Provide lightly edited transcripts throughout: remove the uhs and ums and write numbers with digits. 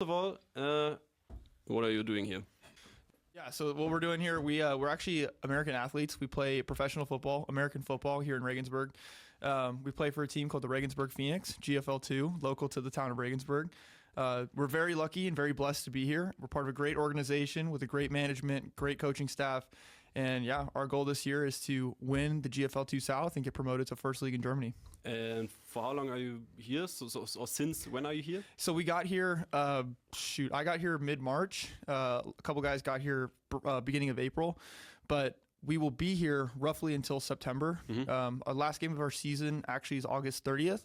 of all, what are you doing here? Yeah, so what we're doing here, we're actually American athletes. We play professional football, American football here in Regensburg. We play for a team called the Regensburg Phoenix, GFL2, local to the town of Regensburg. We're very lucky and very blessed to be here. We're part of a great organization with a great management, great coaching staff. And yeah, our goal this year is to win the GFL2 South and get promoted to First League in Germany. And for how long are you here? Or since when are you here? So we got here, I got here mid-March. A couple guys got here beginning of April. But we will be here roughly until September. Our last game of our season actually is August 30th.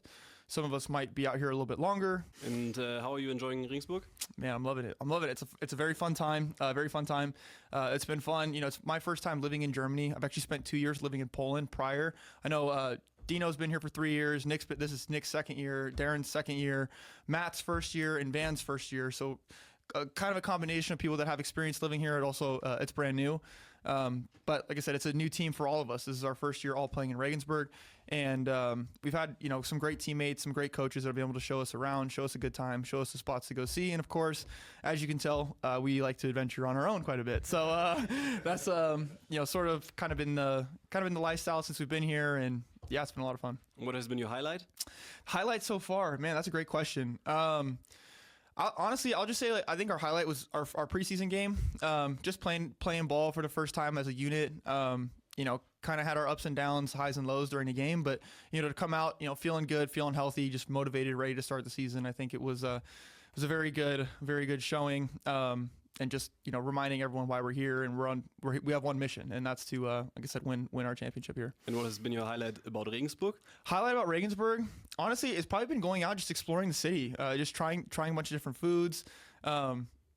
Some of us might be out here a little bit longer. And how are you enjoying Regensburg? Man, I'm loving it. It's a very fun time. It's been fun. You know, it's my first time living in Germany. I've actually spent 2 years living in Poland prior. I know Dino's been here for 3 years. This is Nick's second year. Darren's second year. Matt's first year and Van's first year. So kind of a combination of people that have experience living here. It also it's brand new. But like I said, it's a new team for all of us. This is our first year all playing in Regensburg. And we've had, some great teammates, some great coaches that have been able to show us around, show us a good time, show us the spots to go see. And of course, as you can tell, we like to adventure on our own quite a bit. So that's sort of kind of in the lifestyle since we've been here. And yeah, it's been a lot of fun. What has been your highlight? Highlight so far, man, that's a great question. Honestly, I'll just say I think our highlight was our preseason game. Just playing ball for the first time as a unit. Kind of had our ups and downs, highs and lows during the game, but to come out, feeling good, feeling healthy, just motivated, ready to start the season. I think it was a very good showing. And just reminding everyone why we're here, and we have one mission, and that's to like I said, win our championship here. And what has been your highlight about Regensburg? Highlight about Regensburg, honestly, it's probably been going out, just exploring the city, just trying a bunch of different foods.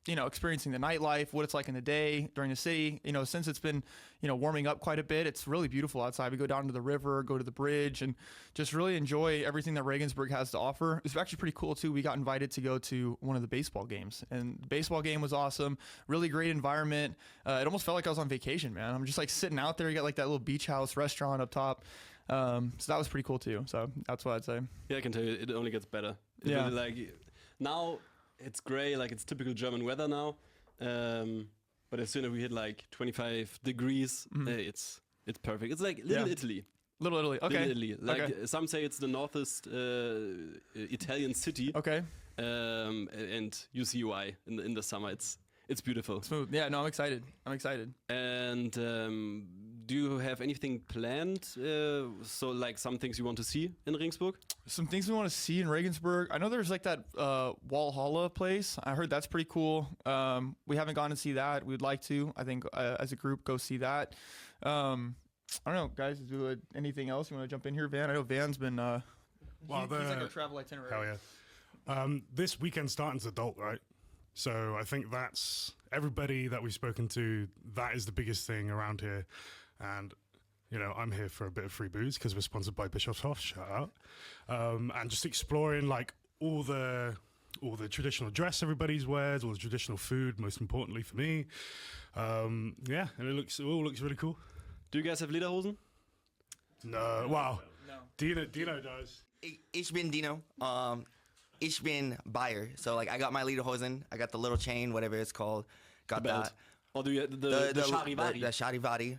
Experiencing the nightlife, what it's like in the day during the city. Since it's been, warming up quite a bit, it's really beautiful outside. We go down to the river, go to the bridge, and just really enjoy everything that Regensburg has to offer. It's actually pretty cool too. We got invited to go to one of the baseball games, and the baseball game was awesome. Really great environment. It almost felt like I was on vacation, man. I'm just like sitting out there. You got like that little beach house restaurant up top. So that was pretty cool too. So that's what I'd say. Yeah, I can tell you, it only gets better. Yeah. Now it's gray, like it's typical German weather now. But as soon as we hit like 25 degrees, it's perfect. It's like Little Italy. Little Italy, okay. Little Italy. Like some say it's the northest Italian city. Okay. And you see why in the summer. It's beautiful. Smooth. Yeah, no, I'm excited. And do you have anything planned? So like some things you want to see in Regensburg? Some things we want to see in Regensburg. I know there's like that Walhalla place. I heard that's pretty cool. We haven't gone to see that. We'd like to, I think, as a group, go see that. I don't know, guys, do anything else? You want to jump in here, Van? I know Van's been... he's like our travel itinerary. Hell yeah. This weekend starting's adult, right? So I think that's everybody that we've spoken to, that is the biggest thing around here. And, I'm here for a bit of free booze because we're sponsored by Bischofshof, shout out. And just exploring like all the traditional dress everybody's wears, all the traditional food, most importantly for me. And it all looks really cool. Do you guys have lederhosen? No. Wow. No. Dino does. Ich bin Dino. Ich bin Bayer. So like I got my lederhosen, I got the little chain, whatever it's called. Got that. Or do you the Charivari? The Charivari.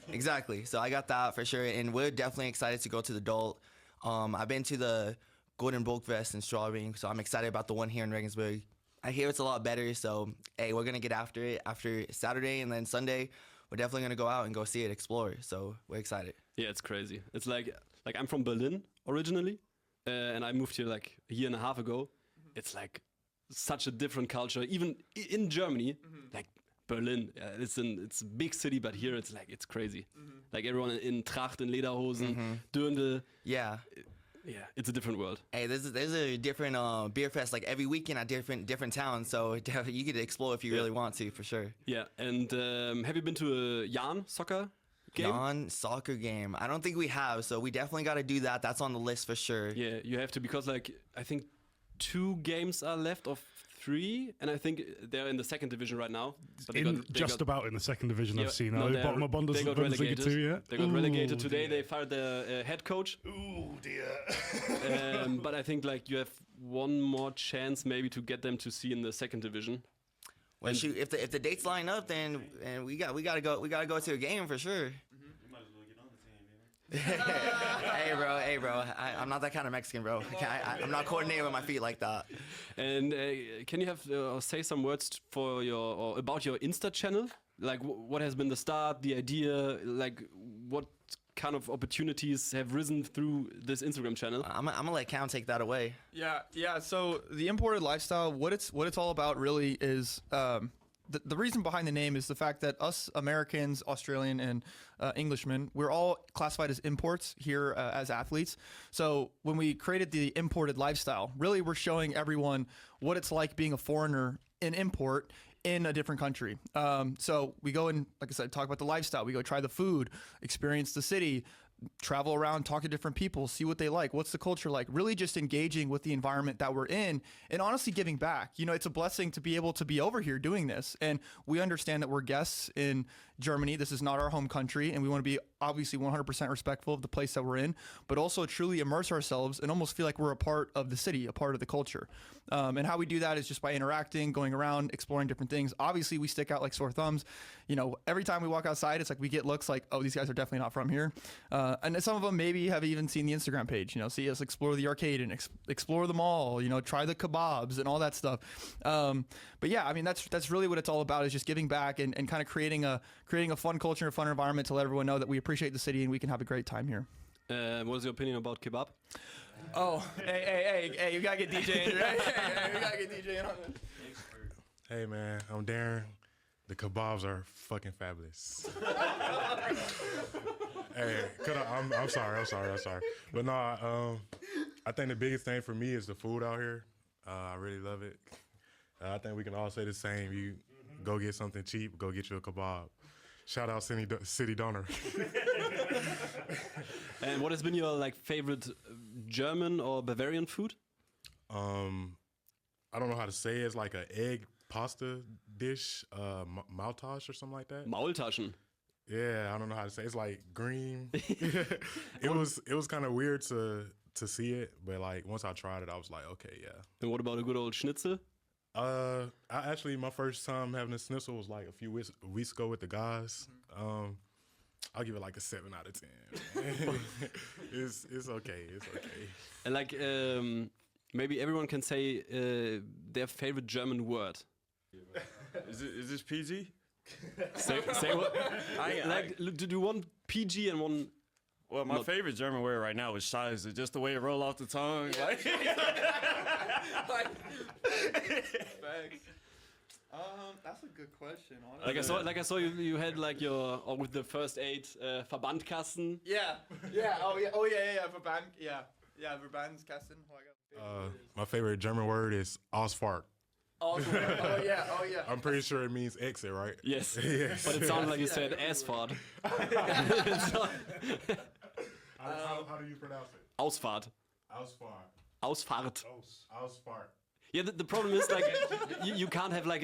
Exactly. So I got that for sure, and we're definitely excited to go to the adult. I've been to the Golden Volkfest in Strawberry, so I'm excited about the one here in Regensburg. I hear it's a lot better, so hey, we're gonna get after it after Saturday, and then Sunday we're definitely gonna go out and go see it, explore. So we're excited. Yeah, it's crazy. It's like I'm from Berlin originally, and I moved here like a year and a half ago. It's like such a different culture, even in Germany. Like Berlin, it's a big city, but here it's crazy. Like everyone in Tracht and Lederhosen, Dirndl. Yeah. Yeah, it's a different world. Hey, there's a different beer fest like every weekend at different towns, so you get to explore if you really want to, for sure. Yeah, and have you been to a Jan soccer game? Jan soccer game? I don't think we have, so we definitely got to do that. That's on the list for sure. Yeah, you have to, because like I think 2 games are left of 3, and I think they're in the 2nd division right now. But they got about in the 2nd division. I've seen. No, they got relegated. Too, yeah? They got relegated today. Dear. They fired their head coach. Ooh dear. But I think like you have one more chance maybe to get them to see in the second division? Well, And- shoot, if the dates line up, then and we gotta go to a game for sure. You might as well get on the team, you know? Hey, bro, I'm not that kind of Mexican, bro. I'm not coordinating with my feet like that. And can you have say some words for your or about your Insta channel? Like what has been the start, the idea, like what kind of opportunities have risen through this Instagram channel? I'm gonna let Cam take that away. Yeah. So the imported lifestyle, what it's all about really is the reason behind the name is the fact that us Americans, Australian, and Englishmen, we're all classified as imports here as athletes. So when we created the imported lifestyle, really we're showing everyone what it's like being a foreigner, an import in a different country. So we go and, like I said, talk about the lifestyle. We go try the food, experience the city, travel around, talk to different people, see what they like, what's the culture like, really just engaging with the environment that we're in and honestly giving back. You know, it's a blessing to be able to be over here doing this. And we understand that we're guests in Germany. This is not our home country, and we want to be obviously 100% respectful of the place that we're in, but also truly immerse ourselves and almost feel like we're a part of the city, a part of the culture. And how we do that is just by interacting, going around, exploring different things. Obviously, we stick out like sore thumbs. You know, every time we walk outside, it's like we get looks like, oh, these guys are definitely not from here. And some of them maybe have even seen the Instagram page, you know, see us explore the arcade and explore the mall, you know, try the kebabs and all that stuff. But yeah, I mean, that's really what it's all about, is just giving back and kind of creating a fun culture and a fun environment to let everyone know that we appreciate the city and we can have a great time here. What is your opinion about kebab? Oh, hey, you gotta get DJ in, right? Hey, you gotta get DJ in on this. Hey man, I'm Darren. The kebabs are fucking fabulous. Hey, I'm sorry. But no, I think the biggest thing for me is the food out here. I really love it. I think we can all say the same. You go get something cheap, go get you a kebab. Shout out City Donor. And what has been your like favorite German or Bavarian food? I don't know how to say it. It's like an egg pasta dish, Maultasch or something like that. Maultaschen. Yeah, I don't know how to say it. It's like green. It was kind of weird to see it, but like once I tried it, I was like, okay, yeah. And what about a good old schnitzel? My first time having a schnitzel was like a few weeks ago with the guys. I'll give it like a 7 out of 10. It's okay. And like maybe everyone can say their favorite German word. Is this PG? Say what? Do you want PG and one? Well, my favorite German word right now is Scheiße. Just the way it roll off the tongue. Like, That's a good question, honestly. Like I saw you had like your with the first aid Verbandkasten. Yeah. Oh yeah. Verbandskasten. My favorite German word is Ausfahrt. Oh yeah. I'm pretty sure it means exit, right? Yes. Yes. But it sounded like you said Asfahrt. How do you pronounce it? Ausfahrt. Ausfahrt. Ausfahrt. Ausfahrt. Yeah, the problem is like you can't have like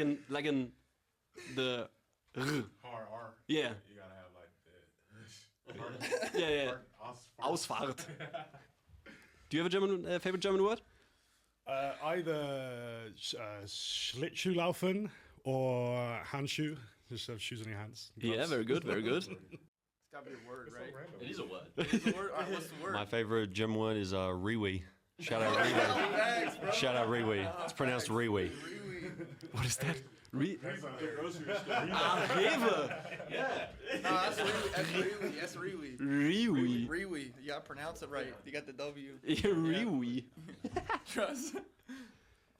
the r. Hard R. Yeah. You gotta have like the. Yeah. Ausfahrt. Do you have a German favorite German word? Either Schlittschuhlaufen or Handschuh. Just have shoes on your hands. Yeah, very good. It's gotta be a word, right? It is a word. What's the word? All right, what's the word? My favorite German word is Riwi. Shout out Riwi. Shout out Riwi. It's pronounced Riwi. What is that? Rewe. That's Riwi. Riwi. Riwi. You gotta pronounce it right. You got the W. Riwi. Trust.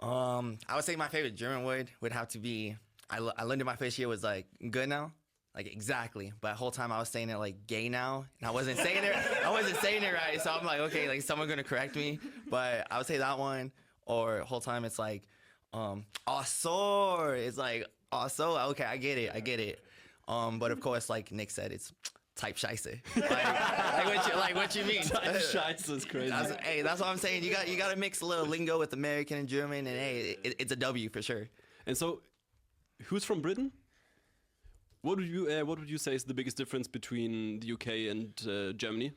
I would say my favorite German word would have to be. I learned it my first year was like good now. Like exactly, but the whole time I was saying it like gay now, and I wasn't saying it. Right, so I'm like, okay, like someone's gonna correct me. But I would say that one, or the whole time it's like, also, it's like also. Okay, I get it. But of course, like Nick said, it's type Scheiße. Like what you mean? Type Scheiße is crazy. That's what I'm saying. You gotta mix a little lingo with American and German, and hey, it's a W for sure. And so, who's from Britain? What would you say is the biggest difference between the UK and Germany?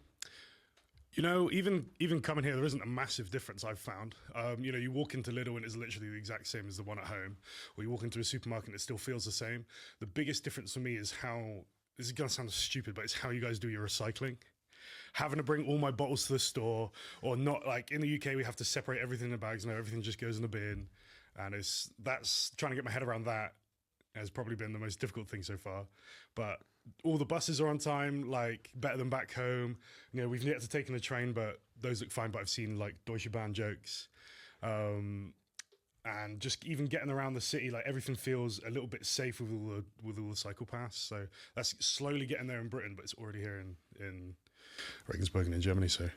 You know, even coming here, there isn't a massive difference I've found. You know, you walk into Lidl and it's literally the exact same as the one at home, or you walk into a supermarket and it still feels the same. The biggest difference for me is how, this is gonna sound stupid, but it's how you guys do your recycling. Having to bring all my bottles to the store, or not, like in the UK we have to separate everything in bags, now everything just goes in the bin, and that's trying to get my head around that has probably been the most difficult thing so far. But all the buses are on time, like better than back home. You know, we've yet to take the train, but those look fine. But I've seen like Deutsche Bahn jokes, and just even getting around the city, like everything feels a little bit safe with all the cycle paths. So that's slowly getting there in Britain, but it's already here in Regensburg and in Germany. So.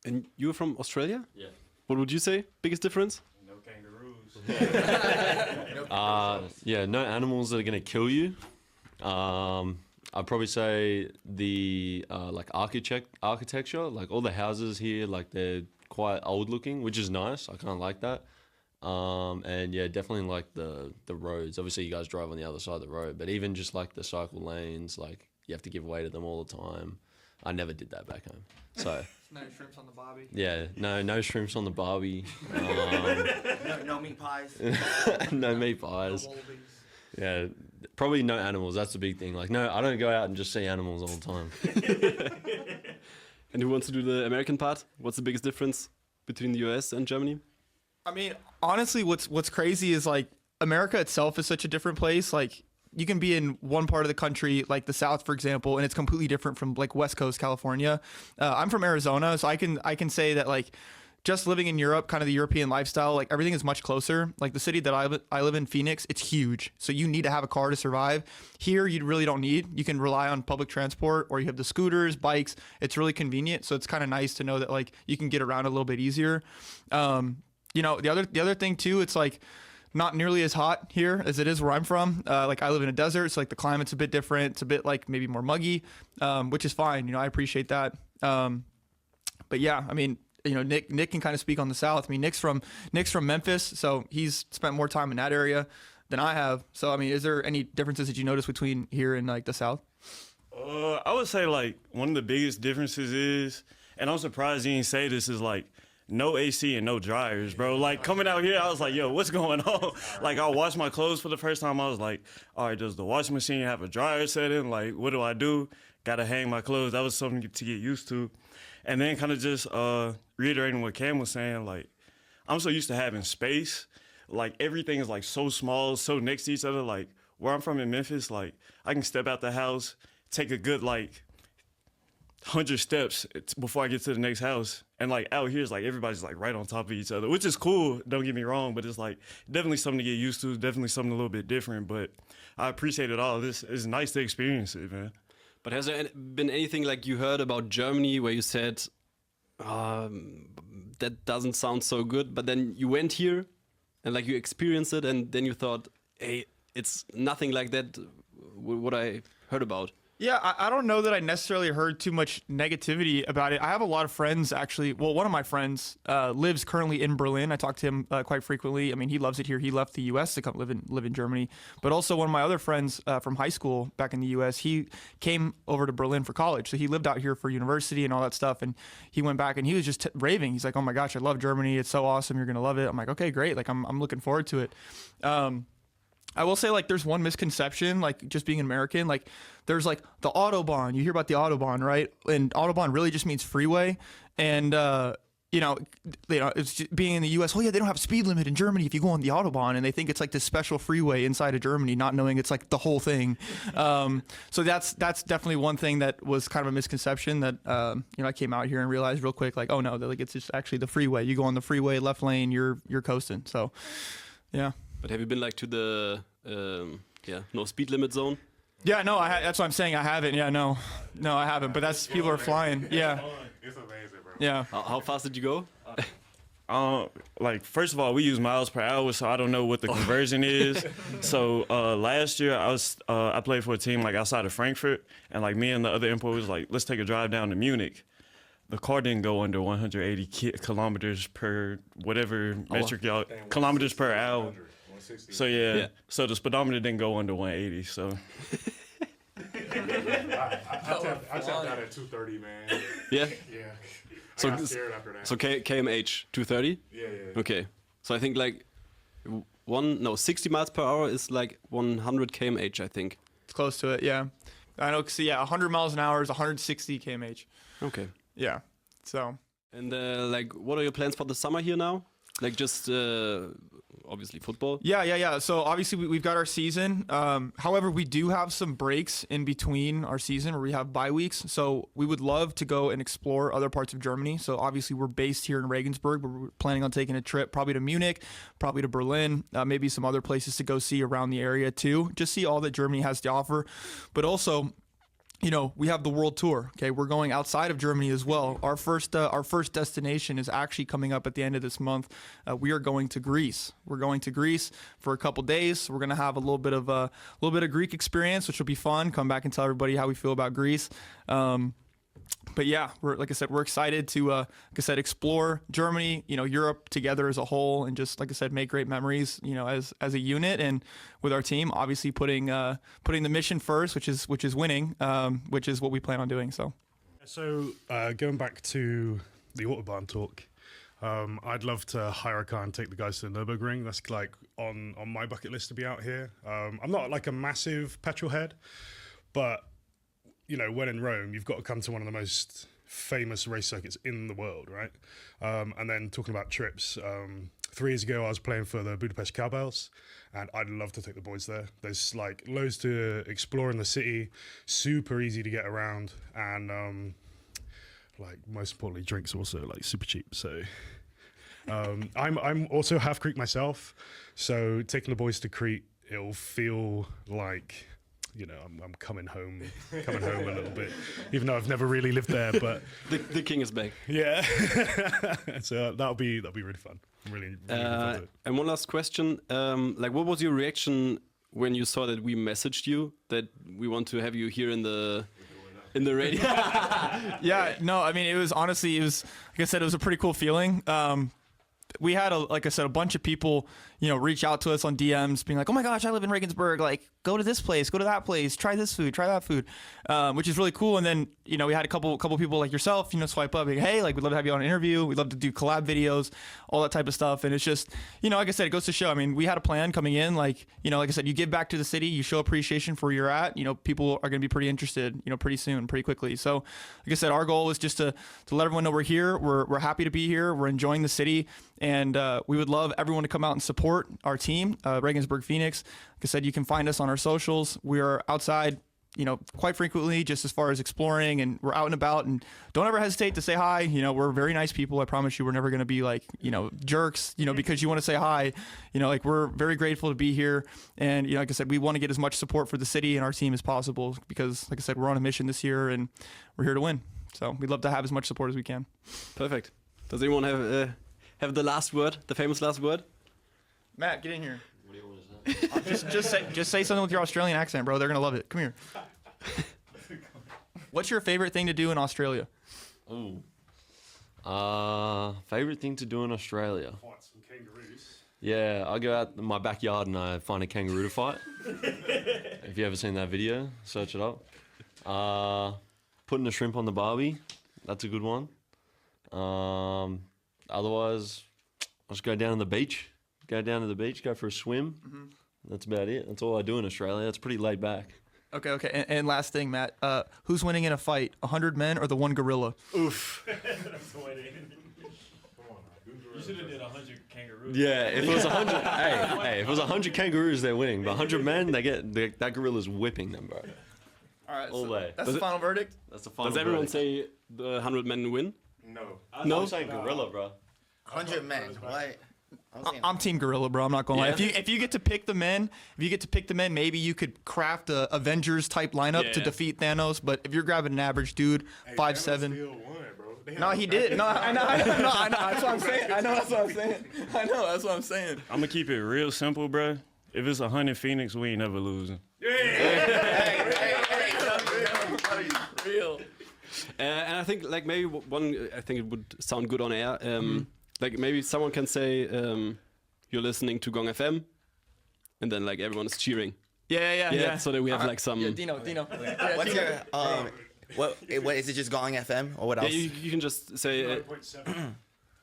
And you're from Australia? Yeah. What would you say? Biggest difference? No kangaroos. Yeah, no animals that are gonna kill you. I'd probably say the like architecture, like all the houses here, like they're quite old looking, which is nice. I kind of like that. And yeah, definitely like the roads. Obviously, you guys drive on the other side of the road, but even just like the cycle lanes, like you have to give way to them all the time. I never did that back home, so. No shrimps on the bobby. Yeah, no shrimps on the barbie. No meat pies. No meat pies. Yeah, probably no animals. That's the big thing. Like, no, I don't go out and just see animals all the time. And who wants to do the American part? What's the biggest difference between the US and Germany? I mean, honestly, what's crazy is like America itself is such a different place. Like you can be in one part of the country, like the South, for example, and it's completely different from like West Coast California. I'm from Arizona, so I can say that like just living in Europe, kind of the European lifestyle, like everything is much closer. Like the city that I live in, Phoenix, it's huge. So you need to have a car to survive. Here, you really don't need. You can rely on public transport, or you have the scooters, bikes. It's really convenient. So it's kind of nice to know that like you can get around a little bit easier. You know, the other thing too, it's like not nearly as hot here as it is where I'm from. Like I live in a desert, so like the climate's a bit different. It's a bit like maybe more muggy, which is fine. You know, I appreciate that. But yeah, I mean, you know, Nick can kind of speak on the South. I mean, Nick's from Memphis, so he's spent more time in that area than I have. So I mean, is there any differences that you notice between here and like the South? I would say like one of the biggest differences is, and I'm surprised you didn't say this, is like no AC and no dryers, bro. Like coming out here, I was like, yo, what's going on? Like I washed my clothes for the first time. I was like, all right, does the washing machine have a dryer setting? Like, what do I do? Gotta hang my clothes. That was something to get used to. And then kind of just reiterating what Cam was saying, like, I'm so used to having space. Like everything is like so small, so next to each other. Like where I'm from in Memphis, like I can step out the house, take a good like 100 steps before I get to the next house. And like out here, it's like everybody's like right on top of each other, which is cool. Don't get me wrong, but it's like definitely something to get used to. Definitely something a little bit different. But I appreciate it all. This is nice to experience it, man. But has there been anything like you heard about Germany where you said, that doesn't sound so good, but then you went here and like you experienced it and then you thought, hey, it's nothing like that, what I heard about? Yeah, I don't know that I necessarily heard too much negativity about it. I have a lot of friends, actually. Well, one of my friends lives currently in Berlin. I talk to him quite frequently. I mean, he loves it here. He left the U.S. to come live in Germany. But also one of my other friends from high school back in the U.S., he came over to Berlin for college. So he lived out here for university and all that stuff. And he went back and he was just raving. He's like, oh my gosh, I love Germany. It's so awesome. You're going to love it. I'm like, okay, great. Like, I'm looking forward to it. I will say, like, there's one misconception, like, just being an American, like, there's, like, the Autobahn. You hear about the Autobahn, right? And Autobahn really just means freeway. And, you know, it's just being in the U.S., oh, yeah, they don't have a speed limit in Germany if you go on the Autobahn. And they think it's, like, this special freeway inside of Germany, not knowing it's, like, the whole thing. So that's definitely one thing that was kind of a misconception that, you know, I came out here and realized real quick, like, oh, no, like, it's just actually the freeway. You go on the freeway, left lane, you're coasting. So, yeah. But have you been like to the no speed limit zone? Yeah, no, that's what I'm saying. I haven't. Yeah, no, I haven't. But that's people are flying. Yeah, It's amazing, bro. yeah. How fast did you go? Like first of all, we use miles per hour, so I don't know what the conversion is. So last year I played for a team like outside of Frankfurt, and like me and the other imports was like, let's take a drive down to Munich. The car didn't go under 180 kilometers per whatever metric y'all, kilometers per hour. So yeah, so the speedometer didn't go under 180. So I tapped out at 2:30, man. Yeah. Yeah. So- I got scared after that. So KMH 230. yeah. Okay. So I think like 60 miles per hour is like 100 kmh. I think. It's close to it, yeah. I know, so yeah, 100 miles an hour is 160 kmh. Okay. Yeah, so. And like, what are your plans for the summer here now? Like just obviously football. Yeah. So obviously we've got our season. However, we do have some breaks in between our season where we have bye weeks. So we would love to go and explore other parts of Germany. So obviously we're based here in Regensburg, but we're planning on taking a trip probably to Munich, probably to Berlin, maybe some other places to go see around the area too. Just see all that Germany has to offer. But also, you know, we have the world tour. Okay, we're going outside of Germany as well. Our first destination is actually coming up at the end of this month. We are going to Greece. We're going to Greece for a couple days. We're gonna have a little bit of Greek experience, which will be fun. Come back and tell everybody how we feel about Greece. But yeah, like I said, we're excited to, explore Germany, you know, Europe together as a whole, and just, like I said, make great memories, you know, as a unit and with our team. Obviously, putting the mission first, which is winning, which is what we plan on doing. So going back to the Autobahn talk, I'd love to hire a car and take the guys to the Nürburgring. That's like on my bucket list to be out here. I'm not like a massive petrol head, but you know, when in Rome, you've got to come to one of the most famous race circuits in the world, right? And then talking about trips, 3 years ago, I was playing for the Budapest Cowbells, and I'd love to take the boys there. There's like loads to explore in the city, super easy to get around, and like most importantly, drinks also like super cheap. So I'm also half Greek myself, so taking the boys to Crete, it'll feel like, you know, I'm coming home a little bit, even though I've never really lived there. But the king is back. yeah, so that'll be really fun. I'm really looking forward to it. And one last question: like, what was your reaction when you saw that we messaged you that we want to have you here in the radio? yeah, no, I mean, it was like I said, it was a pretty cool feeling. We had a bunch of people, you know, reach out to us on DMs being like, oh my gosh, I live in Regensburg. Like, go to this place, go to that place, try this food, try that food, which is really cool. And then, you know, we had a couple people like yourself, you know, swipe up, like, hey, like, we'd love to have you on an interview. We'd love to do collab videos, all that type of stuff. And it's just, you know, like I said, it goes to show, I mean, we had a plan coming in, like, you know, like I said, you give back to the city, you show appreciation for where you're at, you know, people are going to be pretty interested, you know, pretty soon, pretty quickly. So like I said, our goal is just to let everyone know we're here. We're happy to be here. We're enjoying the city. And we would love everyone to come out and support our team, Regensburg Phoenix. Like I said, you can find us on our socials. We are outside, you know, quite frequently, just as far as exploring, and we're out and about. And don't ever hesitate to say hi. You know, we're very nice people. I promise you, we're never going to be like, you know, jerks, you know, because you want to say hi. You know, like, we're very grateful to be here. And, you know, like I said, we want to get as much support for the city and our team as possible because, like I said, we're on a mission this year and we're here to win. So we'd love to have as much support as we can. Perfect. Does anyone have the last word, the famous last word? Matt, get in here. What do you want to say? just say something with your Australian accent, bro. They're gonna love it. Come here. What's your favorite thing to do in Australia? Ooh. Favorite thing to do in Australia? Fight some kangaroos. Yeah, I go out in my backyard and I find a kangaroo to fight. If you ever seen that video, search it up. Putting a shrimp on the barbie, that's a good one. Otherwise, I'll just go down to the beach. Go for a swim. Mm-hmm. That's about it. That's all I do in Australia. It's pretty laid back. Okay. And last thing, Matt, who's winning in a fight, 100 men or the one gorilla? Oof. That's the way to end it. You should have did 100 kangaroos. Yeah, if it was 100, hey, if it was 100 kangaroos, they're winning. But 100 men, that gorilla's whipping them, bro. All right, all day. That's the final verdict. That's the final. Does everyone verdict. say the 100 men win? No. No, I'm saying gorilla, bro. 100 men. What? I'm team gorilla, bro. I'm not gonna lie. Yeah. If you get to pick the men, maybe you could craft a Avengers type lineup to Yeah. defeat Thanos. But if you're grabbing an average dude, 5'7". Still won, bro. No, he did. No, I know. That's what I'm saying. I know. That's what I'm saying. I'm gonna keep it real simple, bro. If it's 100 Phoenix, we ain't never losing. Real. And I think like maybe I think it would sound good on air. Like maybe someone can say you're listening to Gong FM, and then like everyone is cheering. Yeah. So that we have like some. Yeah, Dino. Yeah, What's Dino. your what is it? Just Gong FM or what Yeah, else? you can just say.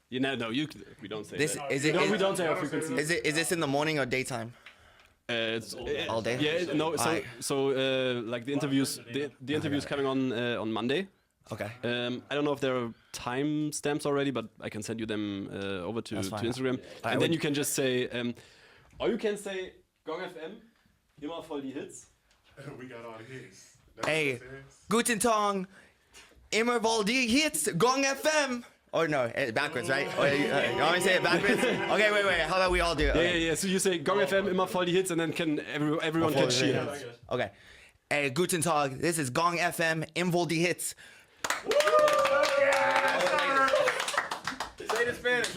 You know, no, we don't say This that. is it. No, is, we don't say our frequency. is this in the morning or daytime? It's All day? Yeah, no. So Alright. like the interviews coming on Monday. Okay. I don't know if there are time stamps already, but I can send you them over to That's fine. Instagram, I and then would- you can just say, or you can say Gong FM, immer voll die Hits. We got all the hits. That's Hey, what it says. Guten Tag, immer wohl die Hits, Gong FM. Or no, backwards, right? Or, you want me to say it backwards? Okay, wait. How about we all do it? Okay. Yeah. So you say Gong FM, immer voll die Hits, and then everyone can cheer. Okay. Hey, Guten Tag, this is Gong FM, immer wohl die Hits. Say it in Spanish.